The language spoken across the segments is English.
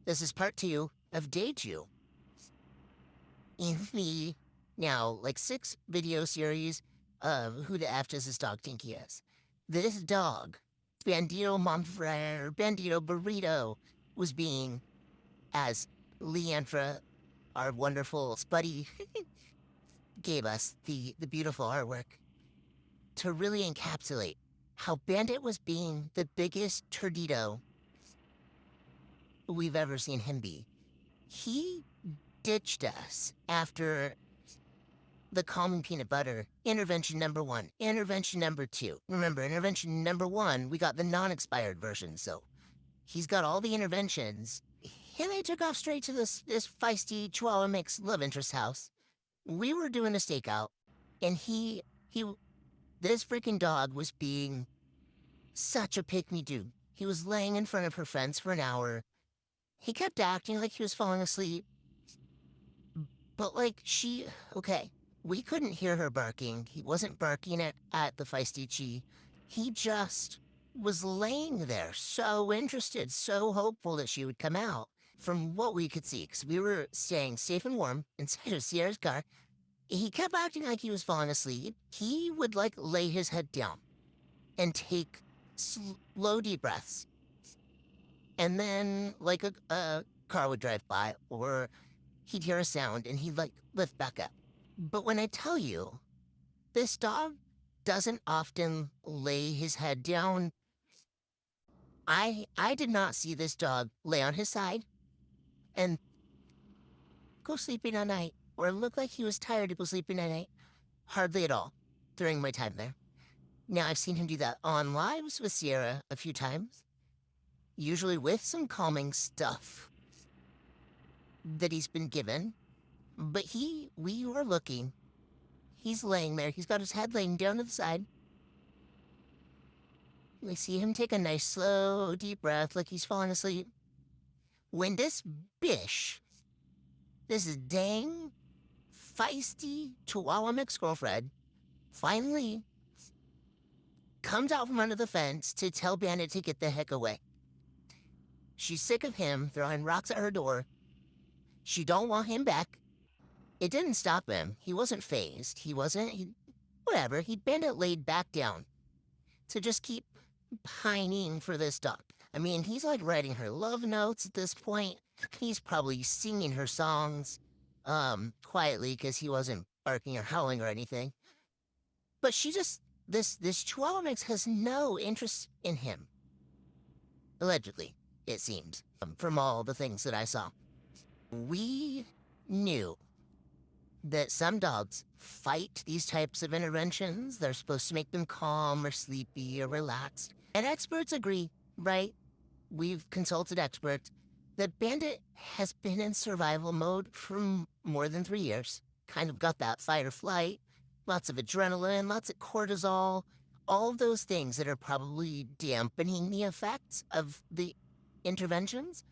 This is part two of Deju in the now like 6 video series of Who the F does this dog think he is? This dog, Bandito Monfrere, Bandito Burrito, was being, as Leandra, our wonderful Spuddy, gave us the beautiful artwork to really encapsulate how Bandit was being the biggest turdito we've ever seen him be. He ditched us after the calming peanut butter, intervention number one, intervention number two. Remember, intervention number one, we got the non-expired version, so he's got all the interventions. And they took off straight to this feisty Chihuahua mix love interest house. We were doing a stakeout, and this freaking dog was being such a pick-me dude. He was laying in front of her fence for an hour. He kept acting like he was falling asleep. But okay, we couldn't hear her barking. He wasn't barking at the feisty Chi. He just was laying there, so interested, so hopeful that she would come out. From what we could see, because we were staying safe and warm inside of Sierra's car, he kept acting like he was falling asleep. He would lay his head down and take slow deep breaths. And then a car would drive by, or he'd hear a sound and he'd lift back up. But when I tell you, this dog doesn't often lay his head down. I did not see this dog lay on his side and go sleeping at night, or look like he was tired to go sleeping at night. Hardly at all during my time there. Now, I've seen him do that on lives with Sierra a few times, usually with some calming stuff that he's been given. But we were looking. He's laying there. He's got his head laying down to the side. We see him take a nice, slow, deep breath like he's falling asleep. When this bish, this dang, feisty Chihuahua mixed girlfriend, finally comes out from under the fence to tell Bandit to get the heck away. She's sick of him throwing rocks at her door. She don't want him back. It didn't stop him. He wasn't phased. Whatever. Bandit laid back down to just keep pining for this dog. I mean, he's writing her love notes at this point. He's probably singing her songs, quietly because he wasn't barking or howling or anything. But this Chihuahua mix has no interest in him. Allegedly, it seems, from all the things that I saw. We knew that some dogs fight these types of interventions. They're supposed to make them calm or sleepy or relaxed. And experts agree, right? We've consulted experts that Bandit has been in survival mode for more than 3 years. Kind of got that fight or flight, lots of adrenaline, lots of cortisol, all of those things that are probably dampening the effects of the interventions.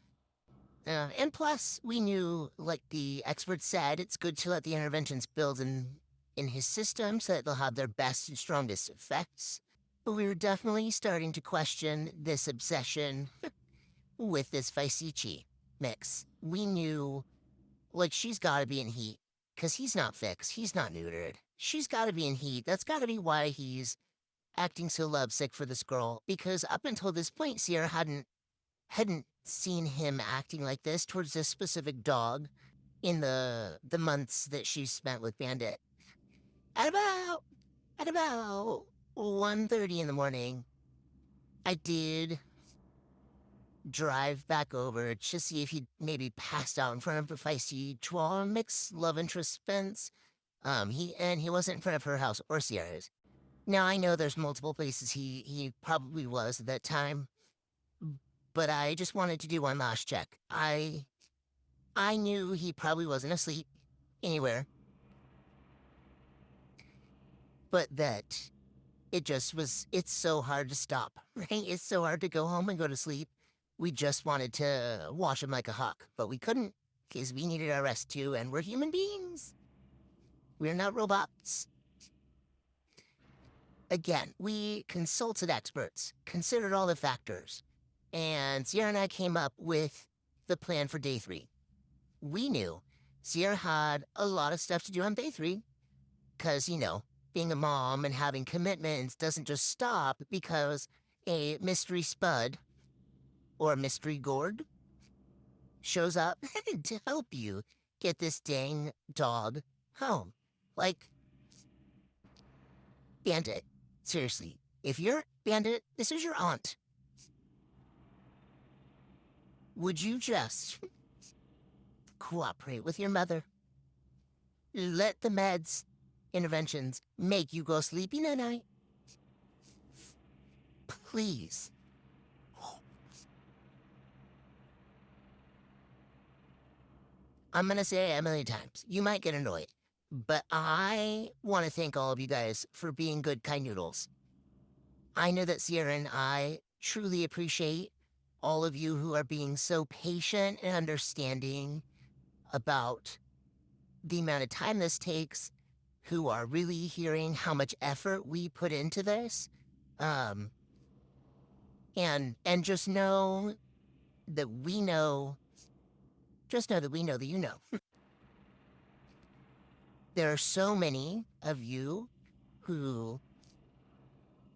And plus, we knew, like the experts said, it's good to let the interventions build in his system so that they'll have their best and strongest effects. But we were definitely starting to question this obsession with this feisty Chi mix. We knew, she's gotta be in heat, because he's not fixed, he's not neutered. She's gotta be in heat. That's gotta be why he's acting so lovesick for this girl, because up until this point, Sierra hadn't seen him acting like this towards this specific dog in the months that she spent with Bandit. At about 1:30 in the morning, I did drive back over to see if he'd maybe passed out in front of the feisty Chihuahua mix love interest fence. He wasn't in front of her house or Sierra's. Now, I know there's multiple places he probably was at that time, but I just wanted to do one last check. I knew he probably wasn't asleep anywhere, but that it's so hard to stop, right? It's so hard to go home and go to sleep. We just wanted to wash him like a hawk, but we couldn't because we needed our rest too, and we're human beings. We're not robots. Again, we consulted experts, considered all the factors, and Sierra and I came up with the plan for day 3. We knew Sierra had a lot of stuff to do on day 3, because, being a mom and having commitments doesn't just stop because a mystery Spud or a mystery Gourd shows up to help you get this dang dog home. Like, Bandit, seriously, if you're Bandit, this is your aunt. Would you just cooperate with your mother? Let the meds interventions make you go sleepy night. Please. I'm gonna say it a million times. You might get annoyed, but I want to thank all of you guys for being good, kind noodles. I know that Sierra and I truly appreciate all of you who are being so patient and understanding about the amount of time this takes, who are really hearing how much effort we put into this. Um, and just know that we know, just know that we know that you know. There are so many of you who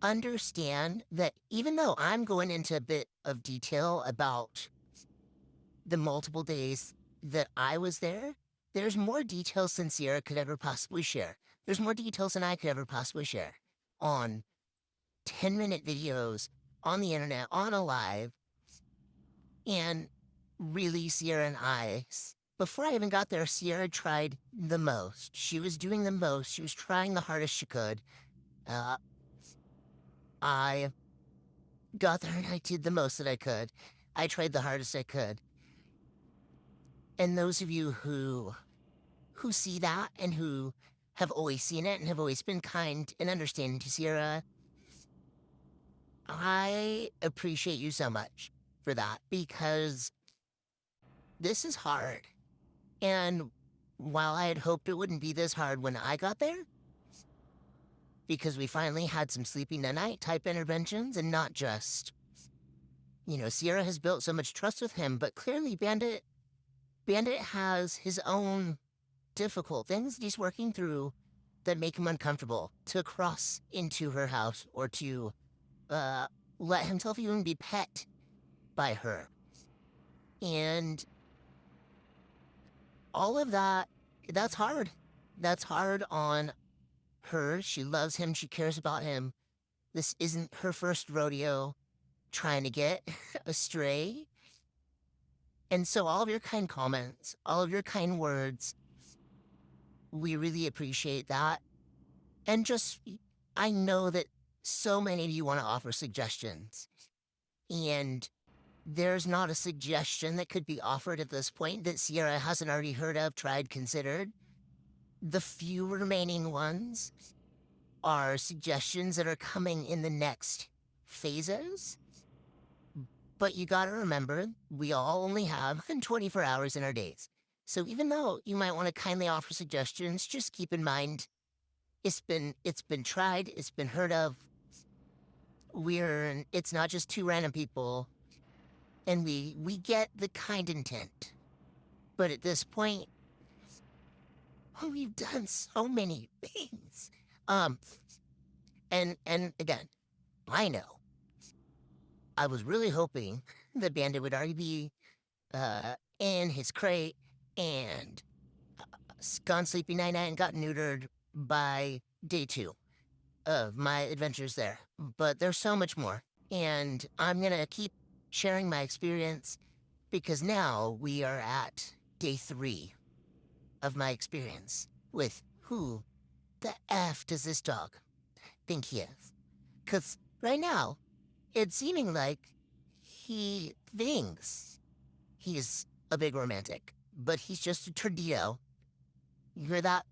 understand that even though I'm going into a bit of detail about the multiple days that I was there, there's more details than Sierra could ever possibly share. There's more details than I could ever possibly share on 10-minute videos, on the internet, on a live, and really Sierra and I, before I even got there, Sierra tried the most. She was doing the most. She was trying the hardest she could. Uh, I got there and I did the most that I could. I tried the hardest I could. And those of you who see that and who have always seen it and have always been kind and understanding to Sierra, I appreciate you so much for that, because this is hard. And while I had hoped it wouldn't be this hard when I got there, because we finally had some sleeping at night type interventions and not just, Sierra has built so much trust with him, but clearly Bandit has his own difficult things that he's working through that make him uncomfortable to cross into her house or to let himself even be pet by her. And all of that, that's hard. That's hard on her. She loves him. She cares about him. This isn't her first rodeo trying to get astray. And so all of your kind comments, all of your kind words, we really appreciate that. And just, I know that so many of you want to offer suggestions. And there's not a suggestion that could be offered at this point that Sierra hasn't already heard of, tried, considered. The few remaining ones are suggestions that are coming in the next phases. But you gotta remember, we all only have 24 hours in our days. So even though you might want to kindly offer suggestions, just keep in mind, it's been tried, it's been heard of. It's not just two random people, and we get the kind intent. But at this point, we've done so many things. And again, I know. I was really hoping that Bandit would already be in his crate and gone sleepy night-night and got neutered by day 2 of my adventures there. But there's so much more. And I'm gonna keep sharing my experience because now we are at day 3 of my experience with who the F does this dog think he is? Because right now, it's seeming like he thinks he's a big romantic, but he's just a tornado. You hear that?